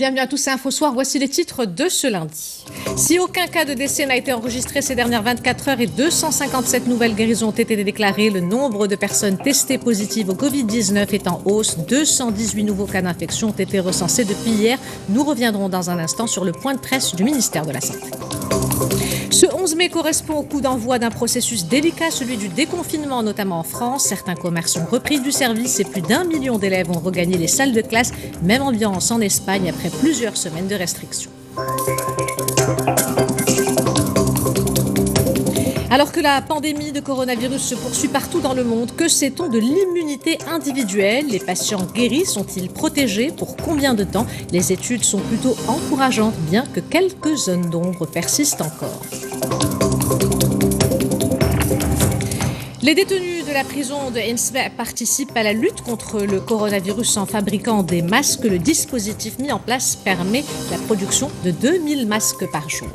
bienvenue à tous, c'est InfoSoir. Voici les titres de ce lundi. Si aucun cas de décès n'a été enregistré ces dernières 24 heures et 257 nouvelles guérisons ont été déclarées, le nombre de personnes testées positives au Covid-19 est en hausse. 218 nouveaux cas d'infection ont été recensés depuis hier. Nous reviendrons dans un instant sur le point de presse du ministère de la Santé. Ce 11 mai correspond au coup d'envoi d'un processus délicat, celui du déconfinement, notamment en France. Certains commerces ont repris du service et plus d'1 million d'élèves ont regagné les salles de classe. Même ambiance en Espagne après plusieurs semaines de restrictions. Alors que la pandémie de coronavirus se poursuit partout dans le monde, que sait-on de l'immunité individuelle? Les patients guéris sont-ils protégés? Pour combien de temps? Les études sont plutôt encourageantes, bien que quelques zones d'ombre persistent encore. Les détenus de la prison de Ensba participent à la lutte contre le coronavirus en fabriquant des masques. Le dispositif mis en place permet la production de 2000 masques par jour.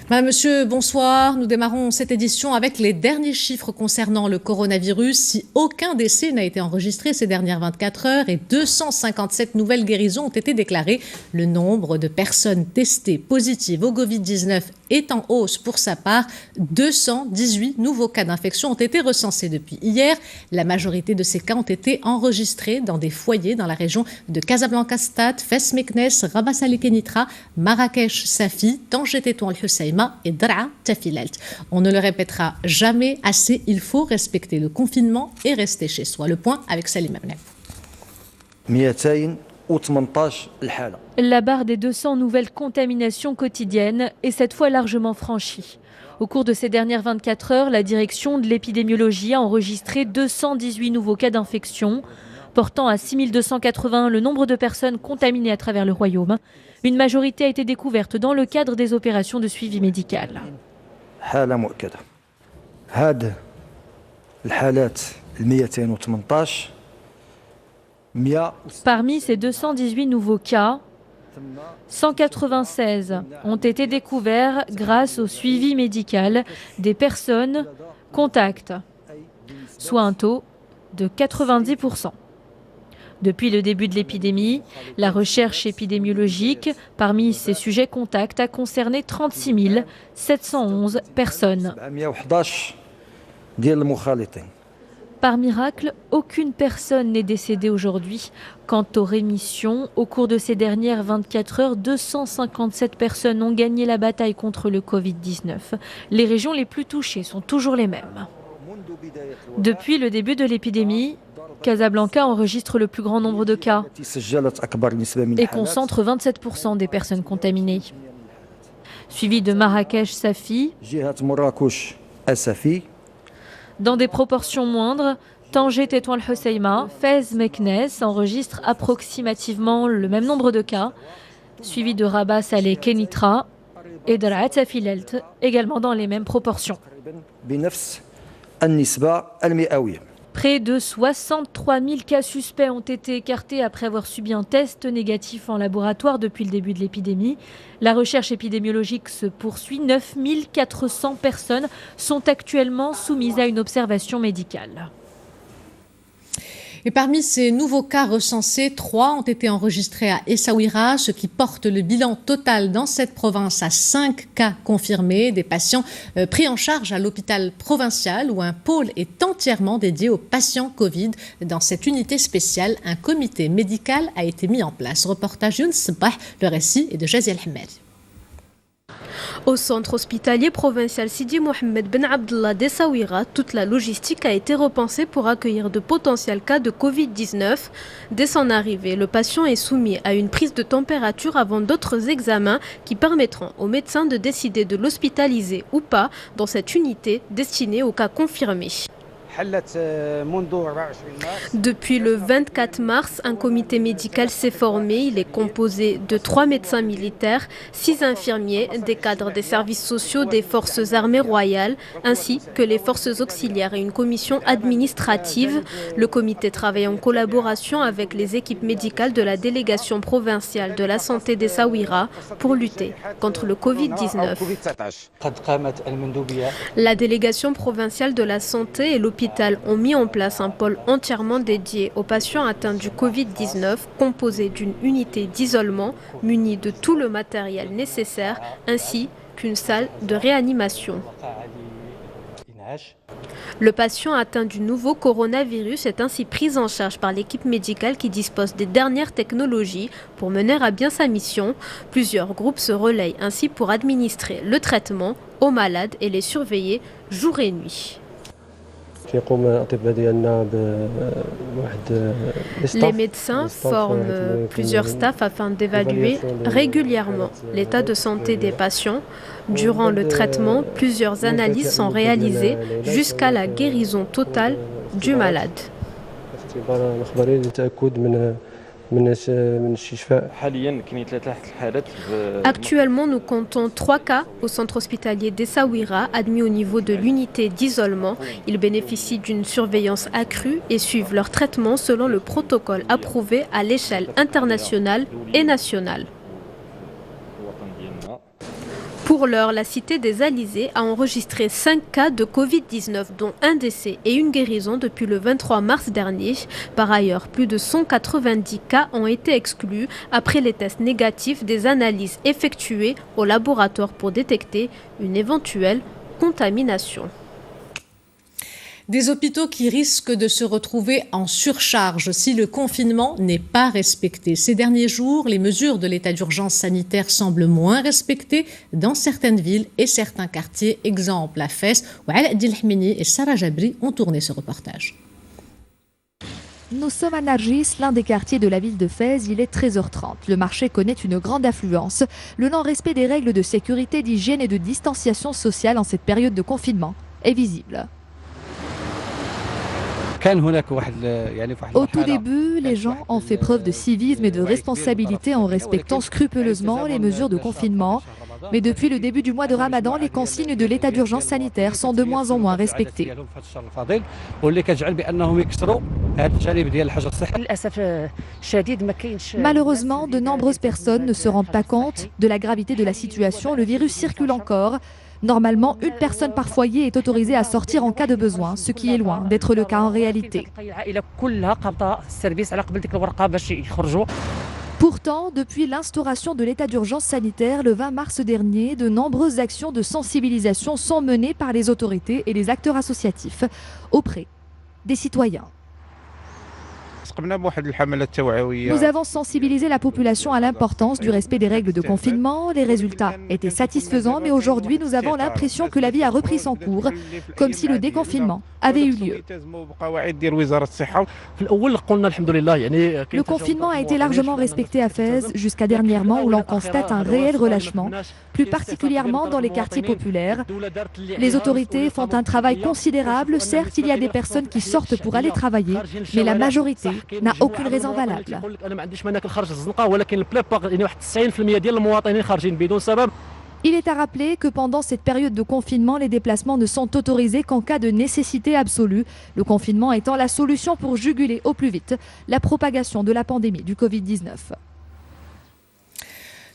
Madame, Monsieur, bonsoir. Nous démarrons cette édition avec les derniers chiffres concernant le coronavirus. Si aucun décès n'a été enregistré ces dernières 24 heures et 257 nouvelles guérisons ont été déclarées, le nombre de personnes testées positives au Covid-19 est en hausse pour sa part. 218 nouveaux cas d'infection ont été recensés depuis hier. La majorité de ces cas ont été enregistrés dans des foyers dans la région de Casablanca-Stade, Fès-Meknès, Rabat-Salé-Kenitra, Marrakech-Safi, Tanger-Tétouan-el-Husseima et Draa-Tafilalt. On ne le répétera jamais assez, il faut respecter le confinement et rester chez soi. Le point avec Salim Abneb. La barre des 200 nouvelles contaminations quotidiennes est cette fois largement franchie. Au cours de ces dernières 24 heures, la direction de l'épidémiologie a enregistré 218 nouveaux cas d'infection, portant à 6280 le nombre de personnes contaminées à travers le royaume. Une majorité a été découverte dans le cadre des opérations de suivi médical. Parmi ces 218 nouveaux cas, 196 ont été découverts grâce au suivi médical des personnes contacts, soit un taux de 90%. Depuis le début de l'épidémie, la recherche épidémiologique parmi ces sujets contacts a concerné 36 711 personnes. Par miracle, aucune personne n'est décédée aujourd'hui. Quant aux rémissions, au cours de ces dernières 24 heures, 257 personnes ont gagné la bataille contre le Covid-19. Les régions les plus touchées sont toujours les mêmes. Depuis le début de l'épidémie, Casablanca enregistre le plus grand nombre de cas et concentre 27% des personnes contaminées. Suivi de Marrakech-Safi. Dans des proportions moindres, Tanger-Tétouan-el-Husseima, Fès-Meknès enregistre approximativement le même nombre de cas, suivi de Rabat-Salé-Kenitra et de Draa-Tafilalt, également dans les mêmes proportions. Près de 63 000 cas suspects ont été écartés après avoir subi un test négatif en laboratoire depuis le début de l'épidémie. La recherche épidémiologique se poursuit. 9 400 personnes sont actuellement soumises à une observation médicale. Et parmi ces nouveaux cas recensés, 3 ont été enregistrés à Essaouira, ce qui porte le bilan total dans cette province à 5 cas confirmés, des patients pris en charge à l'hôpital provincial où un pôle est entièrement dédié aux patients Covid. Dans cette unité spéciale, un comité médical a été mis en place. Reportage Younes Sebah, le récit est de Jaziel Hamed. Au centre hospitalier provincial Sidi Mohamed Ben Abdallah d'Essaouira, toute la logistique a été repensée pour accueillir de potentiels cas de Covid-19. Dès son arrivée, le patient est soumis à une prise de température avant d'autres examens qui permettront aux médecins de décider de l'hospitaliser ou pas dans cette unité destinée aux cas confirmés. Depuis le 24 mars, un comité médical s'est formé. Il est composé de 3 médecins militaires, 6 infirmiers, des cadres des services sociaux des forces armées royales, ainsi que les forces auxiliaires et une commission administrative. Le comité travaille en collaboration avec les équipes médicales de la délégation provinciale de la santé d'Essaouira pour lutter contre le Covid-19. La délégation provinciale de la santé et l'hôpital l'hôpital ont mis en place un pôle entièrement dédié aux patients atteints du Covid-19, composé d'une unité d'isolement munie de tout le matériel nécessaire, ainsi qu'une salle de réanimation. Le patient atteint du nouveau coronavirus est ainsi pris en charge par l'équipe médicale qui dispose des dernières technologies pour mener à bien sa mission. Plusieurs groupes se relayent ainsi pour administrer le traitement aux malades et les surveiller jour et nuit. Les médecins forment plusieurs staffs afin d'évaluer régulièrement l'état de santé des patients. Durant le traitement, plusieurs analyses sont réalisées jusqu'à la guérison totale du malade. Actuellement, nous comptons 3 cas au centre hospitalier d'Essaouira, admis au niveau de l'unité d'isolement. Ils bénéficient d'une surveillance accrue et suivent leur traitement selon le protocole approuvé à l'échelle internationale et nationale. Pour l'heure, la cité des Alizés a enregistré 5 cas de Covid-19, dont un décès et une guérison depuis le 23 mars dernier. Par ailleurs, plus de 190 cas ont été exclus après les tests négatifs des analyses effectuées au laboratoire pour détecter une éventuelle contamination. Des hôpitaux qui risquent de se retrouver en surcharge si le confinement n'est pas respecté. Ces derniers jours, les mesures de l'état d'urgence sanitaire semblent moins respectées dans certaines villes et certains quartiers. Exemple à Fès, où Ala Eddine Hmini et Sarah Jabri ont tourné ce reportage. Nous sommes à Nargis, l'un des quartiers de la ville de Fès. Il est 13h30. Le marché connaît une grande affluence. Le non-respect des règles de sécurité, d'hygiène et de distanciation sociale en cette période de confinement est visible. Au tout début, les gens ont fait preuve de civisme et de responsabilité en respectant scrupuleusement les mesures de confinement. Mais depuis le début du mois de Ramadan, les consignes de l'état d'urgence sanitaire sont de moins en moins respectées. Malheureusement, de nombreuses personnes ne se rendent pas compte de la gravité de la situation. Le virus circule encore. Normalement, une personne par foyer est autorisée à sortir en cas de besoin, ce qui est loin d'être le cas en réalité. Pourtant, depuis l'instauration de l'état d'urgence sanitaire le 20 mars dernier, de nombreuses actions de sensibilisation sont menées par les autorités et les acteurs associatifs auprès des citoyens. Nous avons sensibilisé la population à l'importance du respect des règles de confinement. Les résultats étaient satisfaisants, mais aujourd'hui, nous avons l'impression que la vie a repris son cours, comme si le déconfinement avait eu lieu. Le confinement a été largement respecté à Fès jusqu'à dernièrement, où l'on constate un réel relâchement, plus particulièrement dans les quartiers populaires. Les autorités font un travail considérable. Certes, il y a des personnes qui sortent pour aller travailler, mais la majorité n'a aucune raison valable. Il est à rappeler que pendant cette période de confinement, les déplacements ne sont autorisés qu'en cas de nécessité absolue, le confinement étant la solution pour juguler au plus vite la propagation de la pandémie du Covid-19.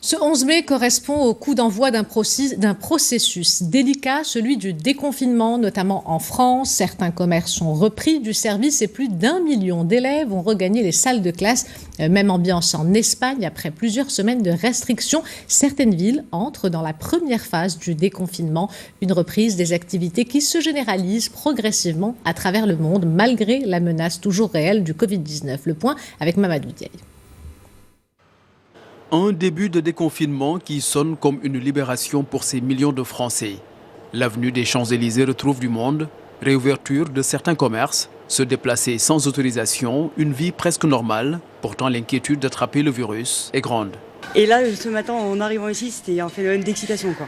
Ce 11 mai correspond au coup d'envoi d'un processus délicat, celui du déconfinement, notamment en France. Certains commerces ont repris du service et plus d'1 million d'élèves ont regagné les salles de classe. Même ambiance en Espagne après plusieurs semaines de restrictions. Certaines villes entrent dans la première phase du déconfinement, une reprise des activités qui se généralise progressivement à travers le monde malgré la menace toujours réelle du Covid-19. Le point avec Mamadou Diaye. Un début de déconfinement qui sonne comme une libération pour ces millions de Français. L'avenue des Champs-Élysées retrouve du monde, réouverture de certains commerces, se déplacer sans autorisation, une vie presque normale. Pourtant, l'inquiétude d'attraper le virus est grande. Et là, ce matin, en arrivant ici, c'était un phénomène d'excitation, quoi.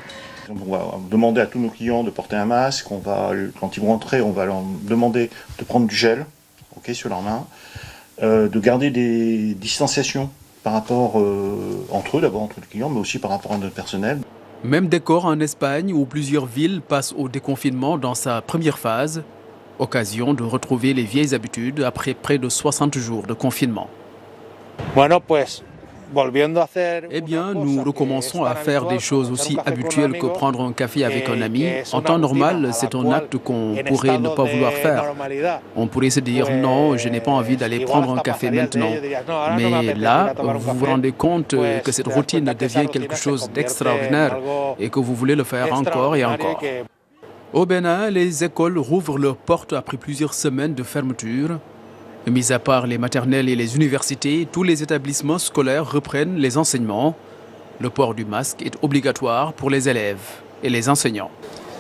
On va demander à tous nos clients de porter un masque. Quand ils vont entrer, on va leur demander de prendre du gel, sur leurs mains, de garder des distanciations par rapport entre eux, d'abord entre les clients, mais aussi par rapport à notre personnel. Même décor en Espagne, où plusieurs villes passent au déconfinement dans sa première phase. Occasion de retrouver les vieilles habitudes après près de 60 jours de confinement. Eh bien, nous recommençons à faire des choses aussi habituelles que prendre un café avec un ami. En temps normal, c'est un acte qu'on pourrait ne pas vouloir faire. On pourrait se dire non, je n'ai pas envie d'aller prendre un café maintenant. Mais là, vous vous rendez compte que cette routine devient quelque chose d'extraordinaire et que vous voulez le faire encore et encore. Au Bénin, les écoles rouvrent leurs portes après plusieurs semaines de fermeture. Mis à part les maternelles et les universités, tous les établissements scolaires reprennent les enseignements. Le port du masque est obligatoire pour les élèves et les enseignants.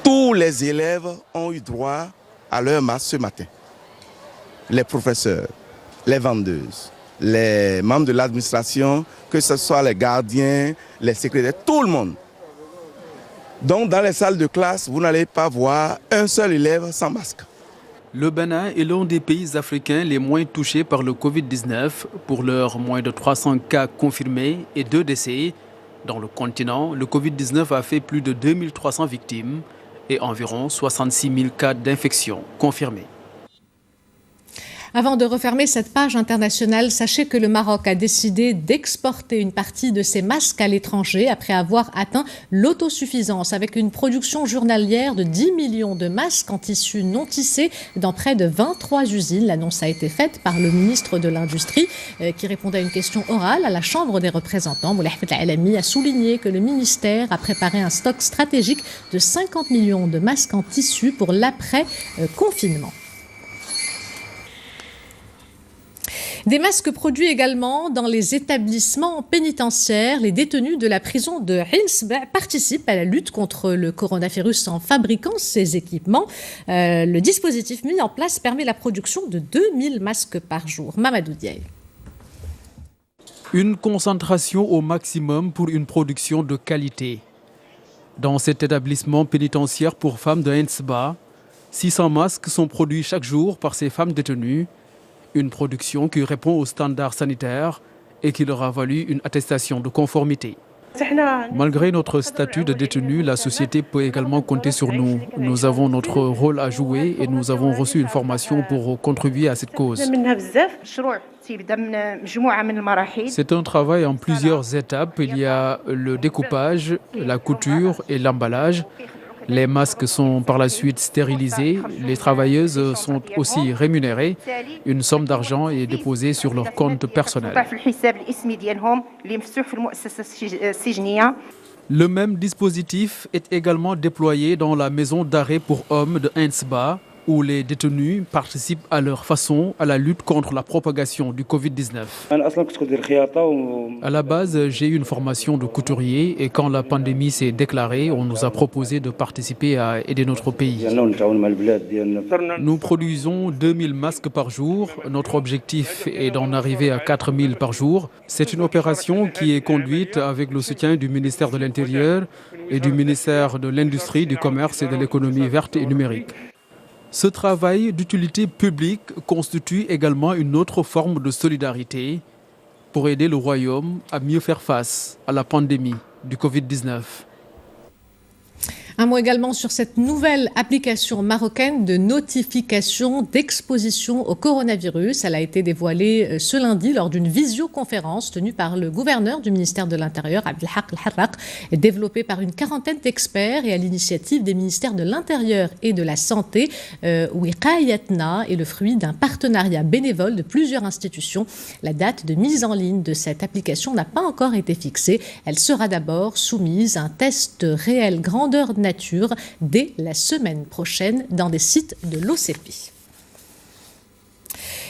Tous les élèves ont eu droit à leur masque ce matin. Les professeurs, les vendeuses, les membres de l'administration, que ce soit les gardiens, les secrétaires, tout le monde. Donc dans les salles de classe, vous n'allez pas voir un seul élève sans masque. Le Bénin est l'un des pays africains les moins touchés par le Covid-19. Pour l'heure, moins de 300 cas confirmés et 2 décès. Dans le continent, le Covid-19 a fait plus de 2300 victimes et environ 66 000 cas d'infection confirmés. Avant de refermer cette page internationale, sachez que le Maroc a décidé d'exporter une partie de ses masques à l'étranger après avoir atteint l'autosuffisance avec une production journalière de 10 millions de masques en tissu non tissé dans près de 23 usines. L'annonce a été faite par le ministre de l'Industrie qui répondait à une question orale à la Chambre des représentants. Moulay Ahmed Al-Alami a souligné que le ministère a préparé un stock stratégique de 50 millions de masques en tissu pour l'après-confinement. Des masques produits également dans les établissements pénitentiaires. Les détenus de la prison de Hinsba participent à la lutte contre le coronavirus en fabriquant ces équipements. Le dispositif mis en place permet la production de 2000 masques par jour. Mamadou Diaye. Une concentration au maximum pour une production de qualité. Dans cet établissement pénitentiaire pour femmes de Hinsba, 600 masques sont produits chaque jour par ces femmes détenues. Une production qui répond aux standards sanitaires et qui leur a valu une attestation de conformité. Malgré notre statut de détenu, la société peut également compter sur nous. Nous avons notre rôle à jouer et nous avons reçu une formation pour contribuer à cette cause. C'est un travail en plusieurs étapes. Il y a le découpage, la couture et l'emballage. Les masques sont par la suite stérilisés. Les travailleuses sont aussi rémunérées. Une somme d'argent est déposée sur leur compte personnel. Le même dispositif est également déployé dans la maison d'arrêt pour hommes de Hinsba, où les détenus participent à leur façon à la lutte contre la propagation du Covid-19. À la base, j'ai eu une formation de couturier et quand la pandémie s'est déclarée, on nous a proposé de participer à aider notre pays. Nous produisons 2000 masques par jour. Notre objectif est d'en arriver à 4000 par jour. C'est une opération qui est conduite avec le soutien du ministère de l'Intérieur et du ministère de l'Industrie, du Commerce et de l'Économie verte et numérique. Ce travail d'utilité publique constitue également une autre forme de solidarité pour aider le Royaume à mieux faire face à la pandémie du Covid-19. Un mot également sur cette nouvelle application marocaine de notification d'exposition au coronavirus. Elle a été dévoilée ce lundi lors d'une visioconférence tenue par le gouverneur du ministère de l'Intérieur, Abdelhak El-Harraq, développée par une quarantaine d'experts et à l'initiative des ministères de l'Intérieur et de la Santé. Wiqayatna est le fruit d'un partenariat bénévole de plusieurs institutions. La date de mise en ligne de cette application n'a pas encore été fixée. Elle sera d'abord soumise à un test réel grandeur nature dès la semaine prochaine dans des sites de l'OCP.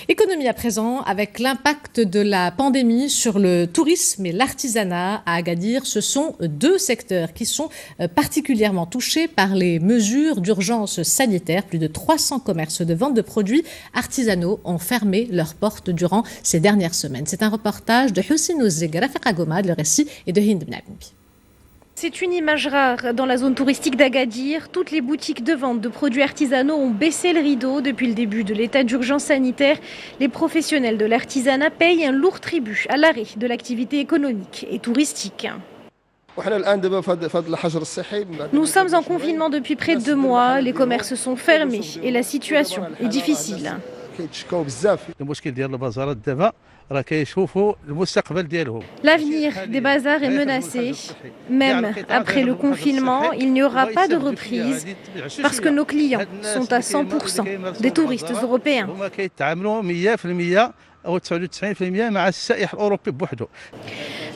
Économie à présent, avec l'impact de la pandémie sur le tourisme et l'artisanat à Agadir, ce sont deux secteurs qui sont particulièrement touchés par les mesures d'urgence sanitaire. Plus de 300 commerces de vente de produits artisanaux ont fermé leurs portes durant ces dernières semaines. C'est un reportage de Hussein Ouzeg, Rafik Agomad, le récit est de Hind Bnabimbi. C'est une image rare dans la zone touristique d'Agadir. Toutes les boutiques de vente de produits artisanaux ont baissé le rideau depuis le début de l'état d'urgence sanitaire. Les professionnels de l'artisanat payent un lourd tribut à l'arrêt de l'activité économique et touristique. Nous sommes en confinement depuis près de 2 mois. Les commerces sont fermés et la situation est difficile. L'avenir des bazars est menacé. Même après le confinement, il n'y aura pas de reprise parce que nos clients sont à 100% des touristes européens.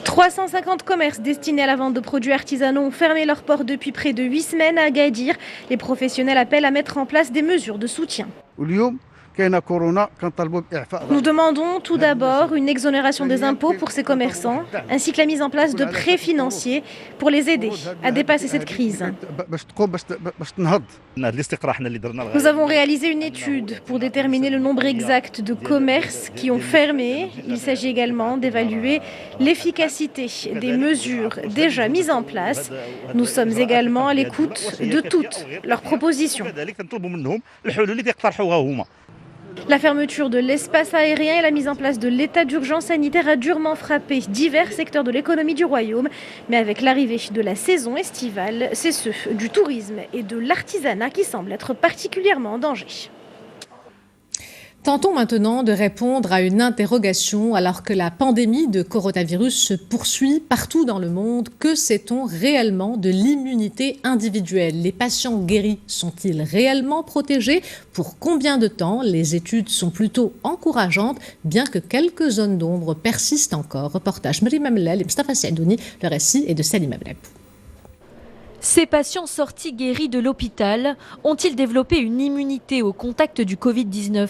350 commerces destinés à la vente de produits artisanaux ont fermé leurs portes depuis près de 8 semaines à Agadir. Les professionnels appellent à mettre en place des mesures de soutien. Nous demandons tout d'abord une exonération des impôts pour ces commerçants, ainsi que la mise en place de prêts financiers pour les aider à dépasser cette crise. Nous avons réalisé une étude pour déterminer le nombre exact de commerces qui ont fermé. Il s'agit également d'évaluer l'efficacité des mesures déjà mises en place. Nous sommes également à l'écoute de toutes leurs propositions. La fermeture de l'espace aérien et la mise en place de l'état d'urgence sanitaire a durement frappé divers secteurs de l'économie du royaume. Mais avec l'arrivée de la saison estivale, c'est ceux du tourisme et de l'artisanat qui semblent être particulièrement en danger. Tentons maintenant de répondre à une interrogation alors que la pandémie de coronavirus se poursuit partout dans le monde. Que sait-on réellement de l'immunité individuelle? Les patients guéris sont-ils réellement protégés? Pour combien de temps? Les études sont plutôt encourageantes, bien que quelques zones d'ombre persistent encore. Reportage Maryam Amlal et Mustafa Saïdouni, le récit est de Salim Ableb. Ces patients sortis guéris de l'hôpital ont-ils développé une immunité au contact du Covid-19 ?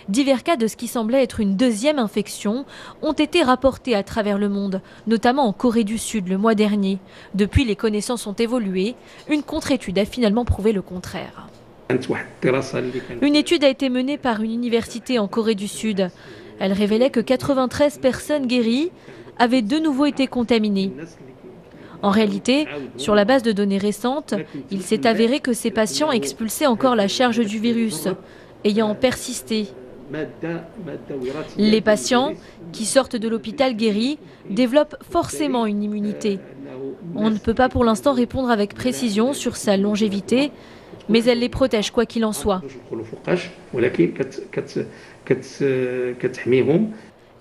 Divers cas de ce qui semblait être une deuxième infection ont été rapportés à travers le monde, notamment en Corée du Sud le mois dernier. Depuis, les connaissances ont évolué. Une contre-étude a finalement prouvé le contraire. Une étude a été menée par une université en Corée du Sud. Elle révélait que 93 personnes guéries avaient de nouveau été contaminées. En réalité, sur la base de données récentes, il s'est avéré que ces patients expulsaient encore la charge du virus, ayant persisté. Les patients qui sortent de l'hôpital guéris développent forcément une immunité. On ne peut pas pour l'instant répondre avec précision sur sa longévité, mais elle les protège quoi qu'il en soit.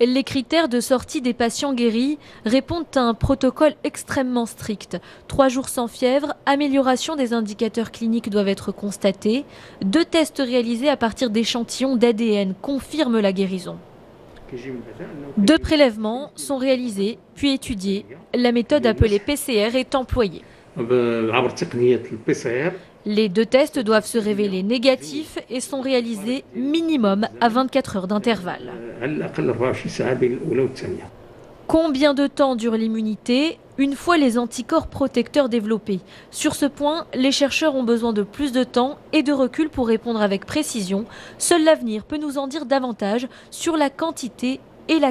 Les critères de sortie des patients guéris répondent à un protocole extrêmement strict. 3 jours sans fièvre, amélioration des indicateurs cliniques doivent être constatés. 2 tests réalisés à partir d'échantillons d'ADN confirment la guérison. 2 prélèvements sont réalisés, puis étudiés. La méthode appelée PCR est employée. Les 2 tests doivent se révéler négatifs et sont réalisés minimum à 24 heures d'intervalle. Combien de temps dure l'immunité une fois les anticorps protecteurs développés? Sur ce point, les chercheurs ont besoin de plus de temps et de recul pour répondre avec précision. Seul l'avenir peut nous en dire davantage sur la quantité et la